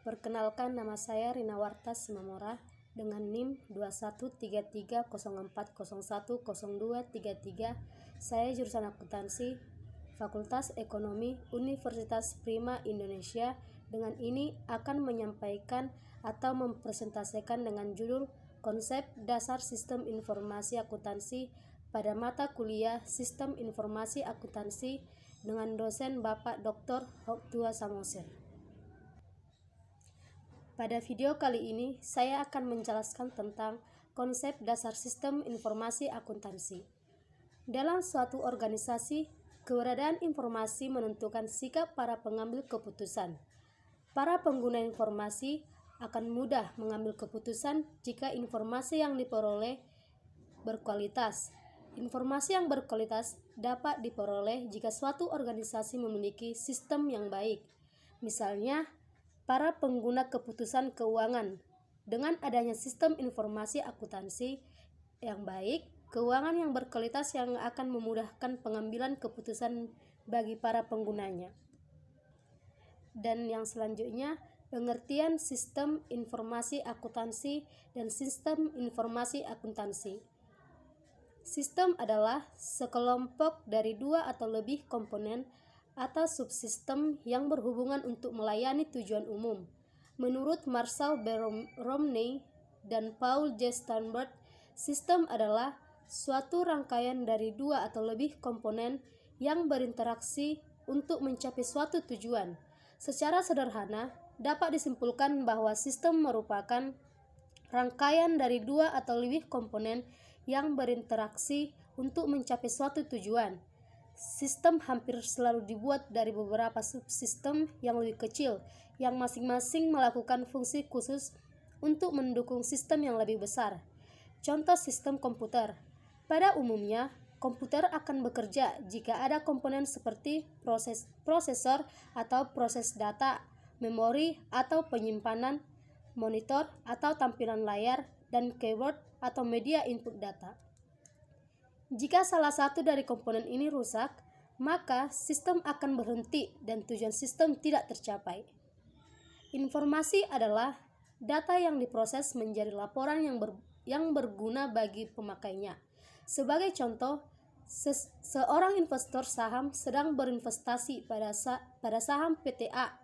Perkenalkan, nama saya Rina Warta Simamora dengan NIM 213304010233. Saya jurusan akuntansi, Fakultas Ekonomi, Universitas Prima Indonesia. Dengan ini akan menyampaikan atau mempresentasikan dengan judul Konsep Dasar Sistem Informasi Akuntansi pada mata kuliah Sistem Informasi Akuntansi dengan dosen Bapak Dr. Hoktua Samosir. Pada video kali ini, saya akan menjelaskan tentang konsep dasar sistem informasi akuntansi. Dalam suatu organisasi, keberadaan informasi menentukan sikap para pengambil keputusan. Para pengguna informasi akan mudah mengambil keputusan jika informasi yang diperoleh berkualitas. Informasi yang berkualitas dapat diperoleh jika suatu organisasi memiliki sistem yang baik. Misalnya, para pengguna keputusan keuangan. Dengan adanya sistem informasi akuntansi yang baik, keuangan yang berkualitas yang akan memudahkan pengambilan keputusan bagi para penggunanya. Dan yang selanjutnya, pengertian sistem informasi akuntansi dan sistem informasi akuntansi. Sistem adalah sekelompok dari dua atau lebih komponen atau subsistem yang berhubungan untuk melayani tujuan umum. Menurut Marshall B. Romney dan Paul J. Sternberg, sistem adalah suatu rangkaian dari dua atau lebih komponen yang berinteraksi untuk mencapai suatu tujuan. Secara sederhana, dapat disimpulkan bahwa sistem merupakan rangkaian dari dua atau lebih komponen yang berinteraksi untuk mencapai suatu tujuan. Sistem hampir selalu dibuat dari beberapa subsistem yang lebih kecil, yang masing-masing melakukan fungsi khusus untuk mendukung sistem yang lebih besar. Contoh sistem komputer. Pada umumnya, komputer akan bekerja jika ada komponen seperti prosesor atau proses data, memori atau penyimpanan, monitor atau tampilan layar, dan keyboard atau media input data. Jika salah satu dari komponen ini rusak, maka sistem akan berhenti dan tujuan sistem tidak tercapai. Informasi adalah data yang diproses menjadi laporan yang berguna bagi pemakainya. Sebagai contoh, seorang investor saham sedang berinvestasi pada saham PTA.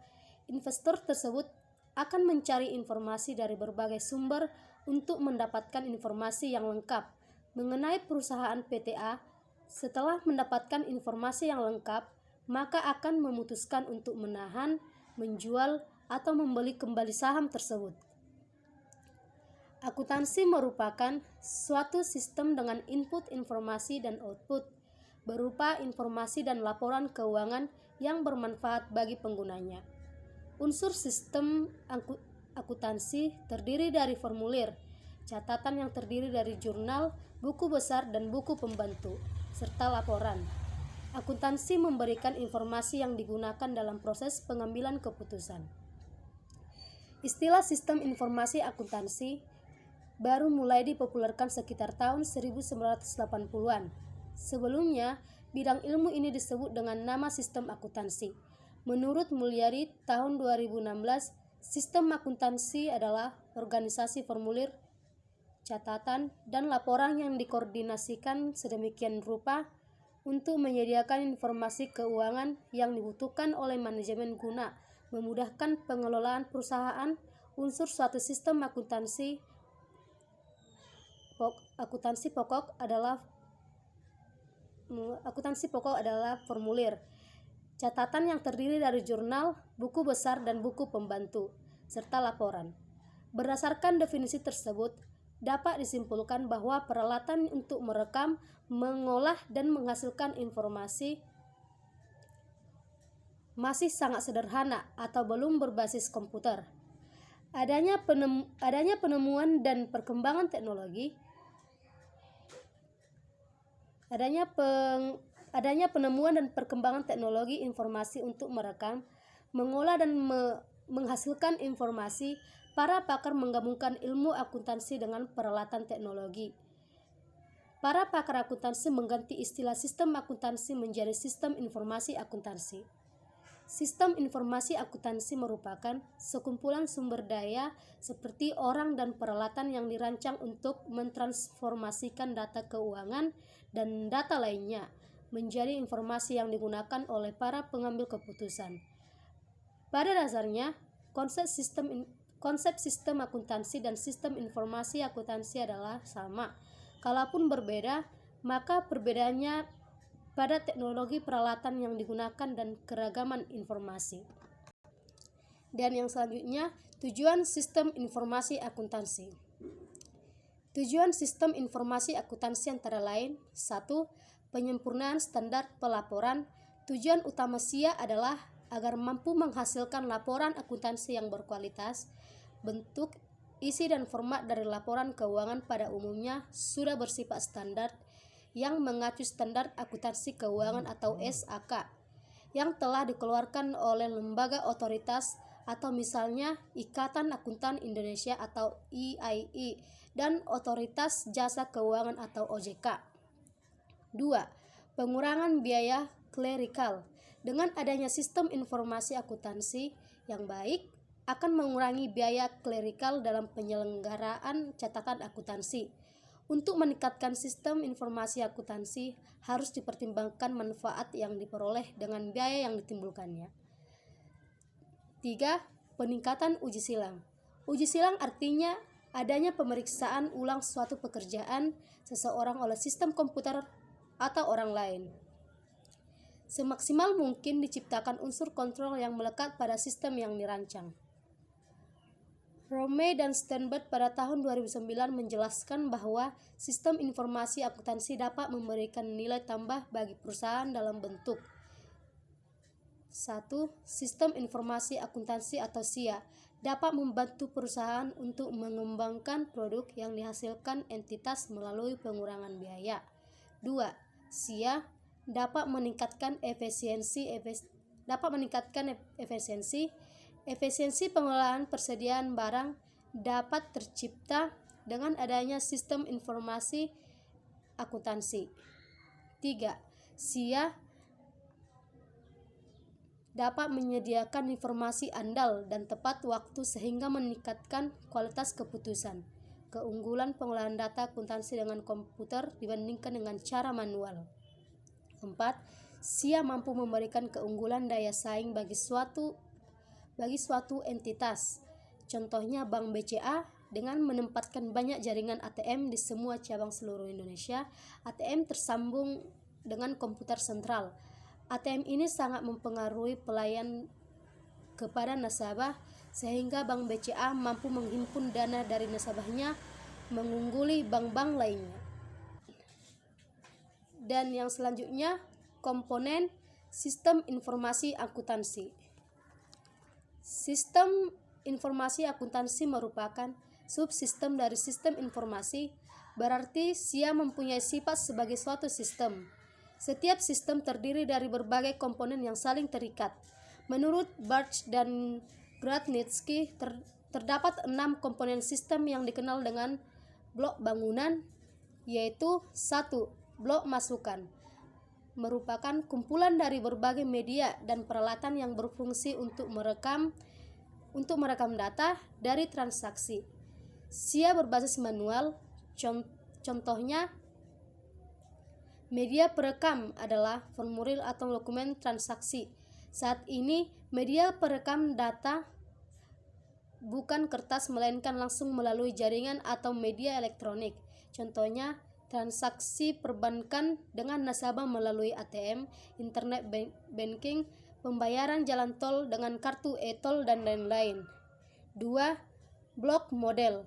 Investor tersebut akan mencari informasi dari berbagai sumber untuk mendapatkan informasi yang lengkap mengenai perusahaan PTA. Setelah mendapatkan informasi yang lengkap, maka akan memutuskan untuk menahan, menjual, atau membeli kembali saham tersebut. Akuntansi merupakan suatu sistem dengan input informasi dan output, berupa informasi dan laporan keuangan yang bermanfaat bagi penggunanya. Unsur sistem akuntansi terdiri dari formulir, catatan yang terdiri dari jurnal, buku besar, dan buku pembantu, serta laporan. Akuntansi memberikan informasi yang digunakan dalam proses pengambilan keputusan. Istilah sistem informasi akuntansi baru mulai dipopulerkan sekitar tahun 1980-an. Sebelumnya, bidang ilmu ini disebut dengan nama sistem akuntansi. Menurut Mulyadi, tahun 2016, sistem akuntansi adalah organisasi formulir, catatan, dan laporan yang dikoordinasikan sedemikian rupa untuk menyediakan informasi keuangan yang dibutuhkan oleh manajemen guna memudahkan pengelolaan perusahaan. Unsur suatu sistem akuntansi pokok adalah formulir, catatan yang terdiri dari jurnal, buku besar, dan buku pembantu, serta laporan. Berdasarkan definisi tersebut, dapat disimpulkan bahwa peralatan untuk merekam, mengolah, dan menghasilkan informasi masih sangat sederhana atau belum berbasis komputer. Adanya penemuan dan perkembangan teknologi informasi untuk merekam, mengolah, dan menghasilkan informasi. Para pakar menggabungkan ilmu akuntansi dengan peralatan teknologi. Para pakar akuntansi mengganti istilah sistem akuntansi menjadi sistem informasi akuntansi. Sistem informasi akuntansi merupakan sekumpulan sumber daya seperti orang dan peralatan yang dirancang untuk mentransformasikan data keuangan dan data lainnya menjadi informasi yang digunakan oleh para pengambil keputusan. Pada dasarnya, konsep sistem akuntansi dan sistem informasi akuntansi adalah sama. Kalaupun berbeda, maka perbedaannya pada teknologi peralatan yang digunakan dan keragaman informasi. Dan yang selanjutnya, tujuan sistem informasi akuntansi. Tujuan sistem informasi akuntansi antara lain: 1. Penyempurnaan standar pelaporan. Tujuan utama SIA adalah agar mampu menghasilkan laporan akuntansi yang berkualitas. Bentuk, isi dan format dari laporan keuangan pada umumnya sudah bersifat standar yang mengacu standar akuntansi keuangan atau SAK yang telah dikeluarkan oleh lembaga otoritas atau misalnya Ikatan Akuntan Indonesia atau IAI dan Otoritas Jasa Keuangan atau OJK. 2. Pengurangan biaya klerikal. Dengan adanya sistem informasi akuntansi yang baik akan mengurangi biaya klerikal dalam penyelenggaraan catatan akuntansi. Untuk meningkatkan sistem informasi akuntansi, harus dipertimbangkan manfaat yang diperoleh dengan biaya yang ditimbulkannya. 3. Peningkatan uji silang. Uji silang artinya adanya pemeriksaan ulang suatu pekerjaan seseorang oleh sistem komputer atau orang lain. Semaksimal mungkin diciptakan unsur kontrol yang melekat pada sistem yang dirancang. Rome dan Sternberg pada tahun 2009 menjelaskan bahwa sistem informasi akuntansi dapat memberikan nilai tambah bagi perusahaan dalam bentuk: 1. Sistem informasi akuntansi atau SIA dapat membantu perusahaan untuk mengembangkan produk yang dihasilkan entitas melalui pengurangan biaya. 2. SIA dapat meningkatkan efisiensi pengelolaan persediaan barang dapat tercipta dengan adanya sistem informasi akuntansi. 3. SIA dapat menyediakan informasi andal dan tepat waktu sehingga meningkatkan kualitas keputusan. Keunggulan pengolahan data akuntansi dengan komputer dibandingkan dengan cara manual. 4. SIA mampu memberikan keunggulan daya saing bagi suatu entitas. Contohnya Bank BCA dengan menempatkan banyak jaringan ATM di semua cabang seluruh Indonesia. ATM tersambung dengan komputer sentral. ATM ini sangat mempengaruhi pelayan kepada nasabah sehingga Bank BCA mampu menghimpun dana dari nasabahnya mengungguli bank-bank lainnya. Dan yang selanjutnya, komponen sistem informasi akuntansi. Sistem informasi akuntansi merupakan subsistem dari sistem informasi, berarti SIA mempunyai sifat sebagai suatu sistem. Setiap sistem terdiri dari berbagai komponen yang saling terikat. Menurut Bartsch dan Gradnitsky, terdapat 6 komponen sistem yang dikenal dengan blok bangunan, yaitu 1. Blok masukan, merupakan kumpulan dari berbagai media dan peralatan yang berfungsi untuk merekam data dari transaksi. SIA berbasis manual, contohnya media perekam adalah formulir atau dokumen transaksi. Saat ini, media perekam data bukan kertas melainkan langsung melalui jaringan atau media elektronik. Contohnya, transaksi perbankan dengan nasabah melalui ATM, internet banking, pembayaran jalan tol dengan kartu e-tol, dan lain-lain. 2. Blok model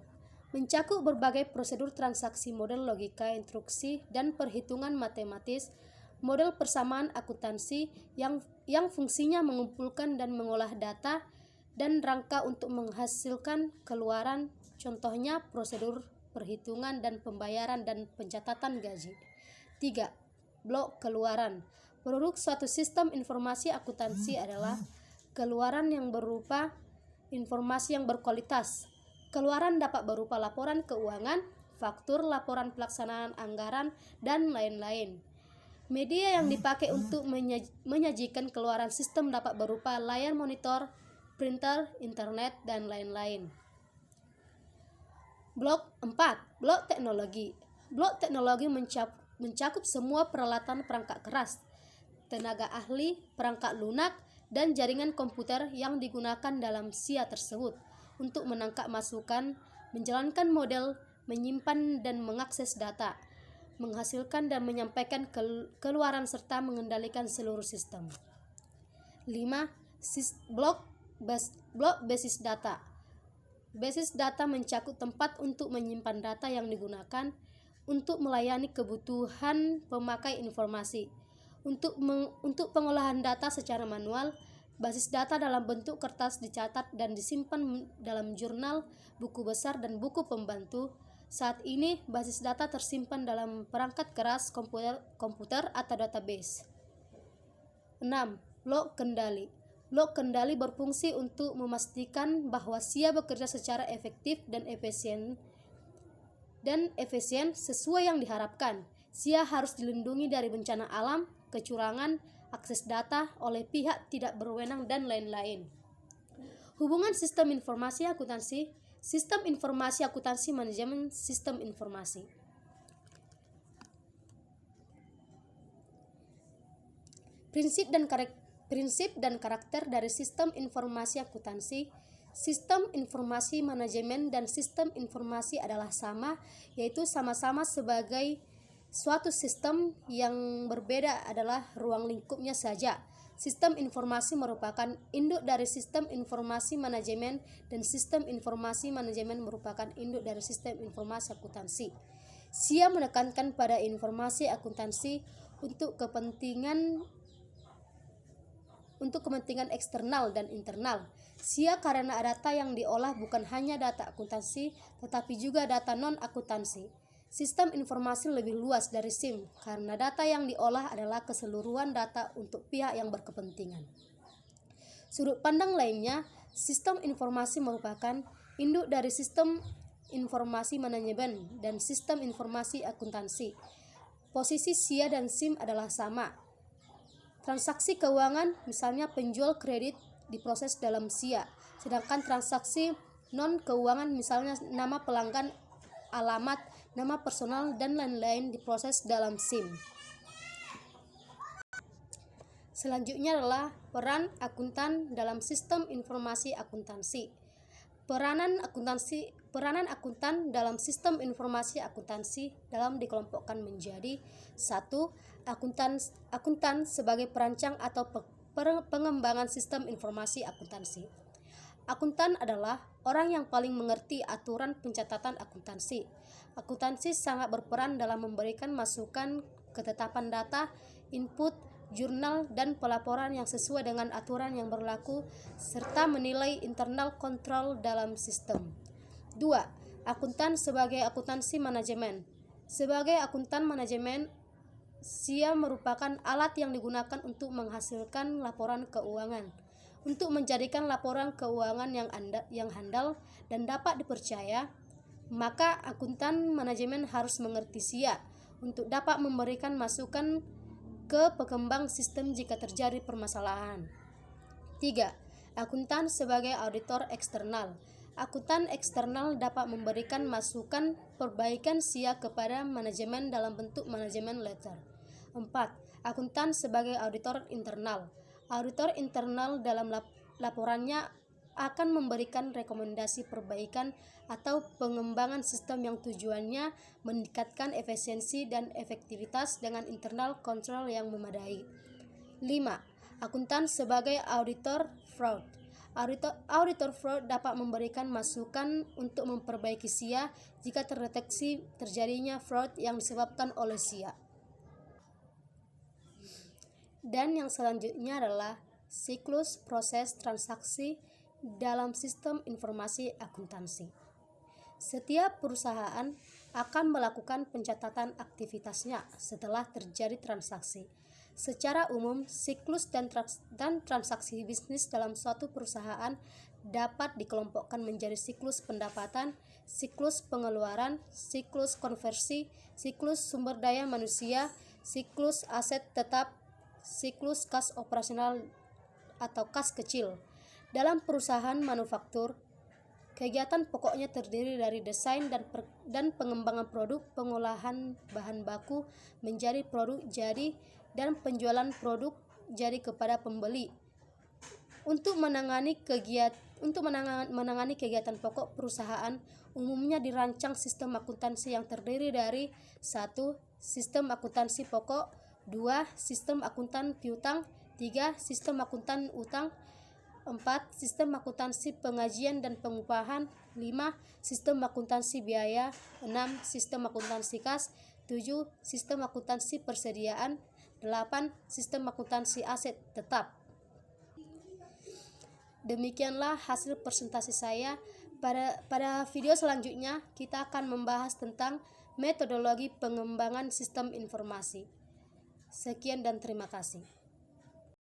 mencakup berbagai prosedur transaksi, model logika, instruksi, dan perhitungan matematis. Model persamaan akuntansi yang fungsinya mengumpulkan dan mengolah data dan rangka untuk menghasilkan keluaran, contohnya prosedur perhitungan dan pembayaran dan pencatatan gaji. 3. Blok keluaran. Produk suatu sistem informasi akuntansi adalah keluaran yang berupa informasi yang berkualitas. Keluaran dapat berupa laporan keuangan, faktur, laporan pelaksanaan anggaran, dan lain-lain. Media yang dipakai untuk menyajikan keluaran sistem dapat berupa layar monitor, printer, internet, dan lain-lain. Blok 4. Blok teknologi. Blok teknologi mencakup semua peralatan perangkat keras, tenaga ahli, perangkat lunak, dan jaringan komputer yang digunakan dalam SIA tersebut untuk menangkap masukan, menjalankan model, menyimpan dan mengakses data, menghasilkan dan menyampaikan keluaran serta mengendalikan seluruh sistem. 5. Blok basis data. Basis data mencakup tempat untuk menyimpan data yang digunakan untuk melayani kebutuhan pemakai informasi. Untuk pengolahan data secara manual, basis data dalam bentuk kertas dicatat dan disimpan dalam jurnal, buku besar, dan buku pembantu. Saat ini, basis data tersimpan dalam perangkat keras komputer atau database. 6. Blok kendali. Blok kendali berfungsi untuk memastikan bahwa SIA bekerja secara efektif dan efisien sesuai yang diharapkan. SIA harus dilindungi dari bencana alam, kecurangan, akses data oleh pihak tidak berwenang, dan lain-lain. Hubungan sistem informasi akuntansi. Sistem informasi akuntansi manajemen sistem informasi. Prinsip dan karakter dari sistem informasi akuntansi. Sistem informasi manajemen dan sistem informasi adalah sama, yaitu sama-sama sebagai suatu sistem, yang berbeda adalah ruang lingkupnya saja. Sistem informasi merupakan induk dari sistem informasi manajemen dan sistem informasi manajemen merupakan induk dari sistem informasi akuntansi. SIA menekankan pada informasi akuntansi untuk kepentingan eksternal dan internal. SIA karena data yang diolah bukan hanya data akuntansi, tetapi juga data non-akuntansi. Sistem informasi lebih luas dari SIM karena data yang diolah adalah keseluruhan data untuk pihak yang berkepentingan. Sudut pandang lainnya, sistem informasi merupakan induk dari sistem informasi manajemen dan sistem informasi akuntansi. Posisi SIA dan SIM adalah sama. Transaksi keuangan, misalnya penjual kredit, diproses dalam SIA, sedangkan transaksi non-keuangan, misalnya nama pelanggan, alamat, nama personal, dan lain-lain, diproses dalam SIM. Selanjutnya adalah peran akuntan dalam sistem informasi akuntansi. Peranan akuntan dalam sistem informasi akuntansi dalam dikelompokkan menjadi 1. Akuntan sebagai perancang atau pengembangan sistem informasi akuntansi. Akuntan adalah orang yang paling mengerti aturan pencatatan akuntansi. Akuntansi sangat berperan dalam memberikan masukan, ketetapan data, input, jurnal, dan pelaporan yang sesuai dengan aturan yang berlaku, serta menilai internal kontrol dalam sistem. 2. Akuntan sebagai akuntansi manajemen. Sebagai akuntan manajemen, SIA merupakan alat yang digunakan untuk menghasilkan laporan keuangan. Untuk menjadikan laporan keuangan yang handal dan dapat dipercaya, maka akuntan manajemen harus mengerti SIA untuk dapat memberikan masukan ke pengembang sistem jika terjadi permasalahan. 3. Akuntan sebagai auditor eksternal. Akuntan eksternal dapat memberikan masukan perbaikan SIA kepada manajemen dalam bentuk manajemen letter. 4. Akuntan sebagai auditor internal. Auditor internal dalam laporannya akan memberikan rekomendasi perbaikan atau pengembangan sistem yang tujuannya meningkatkan efisiensi dan efektivitas dengan internal control yang memadai. 5. Akuntan sebagai auditor fraud. Auditor fraud dapat memberikan masukan untuk memperbaiki SIA jika terdeteksi terjadinya fraud yang disebabkan oleh SIA. Dan yang selanjutnya adalah siklus proses transaksi dalam sistem informasi akuntansi. Setiap perusahaan akan melakukan pencatatan aktivitasnya setelah terjadi transaksi. Secara umum, siklus dan transaksi bisnis dalam suatu perusahaan dapat dikelompokkan menjadi siklus pendapatan, siklus pengeluaran, siklus konversi, siklus sumber daya manusia, siklus aset tetap, siklus kas operasional atau kas kecil. Dalam perusahaan manufaktur, kegiatan pokoknya terdiri dari desain dan pengembangan produk, pengolahan bahan baku menjadi produk jadi, dan penjualan produk jadi kepada pembeli. Untuk menangani kegiatan pokok perusahaan, umumnya dirancang sistem akuntansi yang terdiri dari 1. Sistem akuntansi pokok, 2. Sistem akuntan piutang, 3. Sistem akuntan utang, 4. Sistem akuntansi pengajian dan pengupahan, 5. Sistem akuntansi biaya, 6. Sistem akuntansi kas, 7. Sistem akuntansi persediaan, 8. Sistem akuntansi aset tetap. Demikianlah hasil presentasi saya. Pada video selanjutnya kita akan membahas tentang metodologi pengembangan sistem informasi. Sekian dan terima kasih.